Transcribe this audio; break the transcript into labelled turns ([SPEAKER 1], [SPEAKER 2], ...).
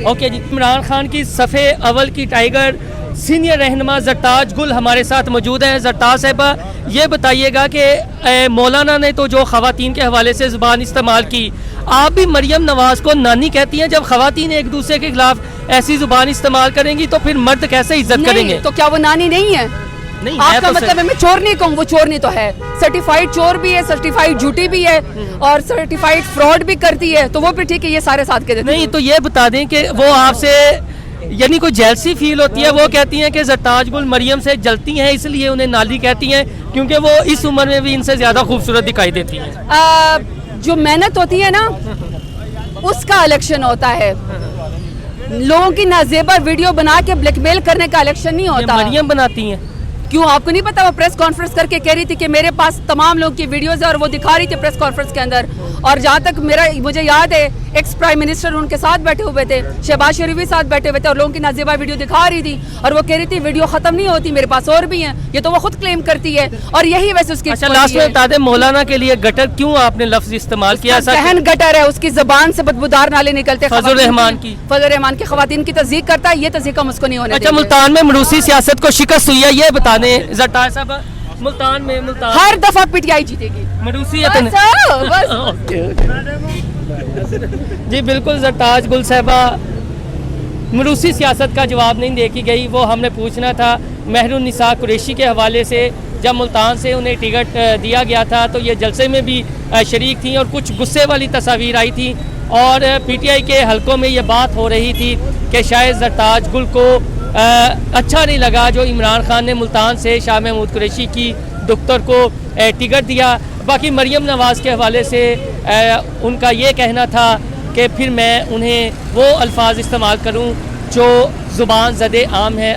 [SPEAKER 1] Okay جی، عمران خان کی صفحے اول کی ٹائیگر سینئر رہنما زرتاج گل ہمارے ساتھ موجود ہیں. زرتاج صاحبہ یہ بتائیے گا کہ مولانا نے تو جو خواتین کے حوالے سے زبان استعمال کی، آپ بھی مریم نواز کو نانی کہتی ہیں؟ جب خواتین ایک دوسرے کے خلاف ایسی زبان استعمال کریں گی تو پھر مرد کیسے عزت کریں گے؟
[SPEAKER 2] تو کیا وہ نانی نہیں ہے؟
[SPEAKER 1] نہیں،
[SPEAKER 2] آپ کا مطلب ہے میں چور نہیں کہوں، وہ چور نہیں تو ہے، سرٹیفائیڈ چور بھی ہے، سرٹیفائیڈ جھوٹی بھی ہے اور سرٹیفائیڈ فراڈ بھی کرتی ہے، تو وہ بھی ٹھیک ہے، یہ سارے ساتھ کے دیتے ہیں.
[SPEAKER 1] نہیں تو یہ بتا دیں کہ وہ آپ سے یعنی کوئی جیلسی فیل ہوتی ہے؟ وہ کہتی ہیں کہ زرتاج گل مریم سے جلتی ہیں اس لیے انہیں نالی کہتی ہیں کیونکہ وہ اس عمر میں بھی ان سے زیادہ خوبصورت دکھائی دیتی ہیں.
[SPEAKER 2] جو محنت ہوتی ہے نا اس کا الیکشن ہوتا ہے، لوگوں کی نازیبا ویڈیو بنا کے بلیک میل کرنے کا الیکشن نہیں
[SPEAKER 1] یہ
[SPEAKER 2] ہوتا.
[SPEAKER 1] مریم بناتی ہیں.
[SPEAKER 2] کیوں آپ کو نہیں پتا؟ وہ پریس کانفرنس کر کے کہہ رہی تھی کہ میرے پاس تمام لوگوں کی ویڈیوز ہے اور وہ دکھا رہی تھی پریس کانفرنس کے اندر. اور جہاں تک مجھے یاد ہے ایکس پرائم منسٹر ان کے ساتھ بیٹھے ہوئے تھے، شہباز شریف بھی ساتھ بیٹھے ہوئے تھے اور لوگوں کی نازیبا ویڈیو دکھا رہی تھی اور وہ کہہ رہی تھی ویڈیو ختم نہیں ہوتی، میرے پاس اور بھی ہیں. یہ تو وہ خود کلیم کرتی ہے اور یہی ویسے اس کی.
[SPEAKER 1] اچھا لاسٹ میں بتا دیں مولانا کے لیے گٹر کیوں آپ نے لفظ استعمال کیا؟
[SPEAKER 2] ذہن گٹر ہے، اس کی زبان سے بدبودار نالے نکلتے.
[SPEAKER 1] فضل الرحمان
[SPEAKER 2] کی خواتین کی تصدیق کرتا ہے، یہ تصدیق ہم اس کو نہیں ہونے دیں گے.
[SPEAKER 1] اچھا ملتان میں مروسی سیاست کو شکست ہوئی ہے، یہ بتا دیں زرتاج صاحب. ملتان
[SPEAKER 2] ہر دفعہ پی ٹی آئی جیتے گی.
[SPEAKER 1] مروسیت جی بالکل. زرتاج گل صاحبہ مروسی سیاست کا جواب نہیں دے کی گئی. وہ ہم نے پوچھنا تھا مہر النساء قریشی کے حوالے سے، جب ملتان سے انہیں ٹکٹ دیا گیا تھا تو یہ جلسے میں بھی شریک تھیں اور کچھ غصے والی تصاویر آئی تھیں اور پی ٹی آئی کے حلقوں میں یہ بات ہو رہی تھی کہ شاید زرتاج گل کو اچھا نہیں لگا جو عمران خان نے ملتان سے شاہ محمود قریشی کی دختر کو ٹکٹ دیا. باقی مریم نواز کے حوالے سے ان کا یہ کہنا تھا کہ پھر میں انہیں وہ الفاظ استعمال کروں جو زبان زد عام ہے.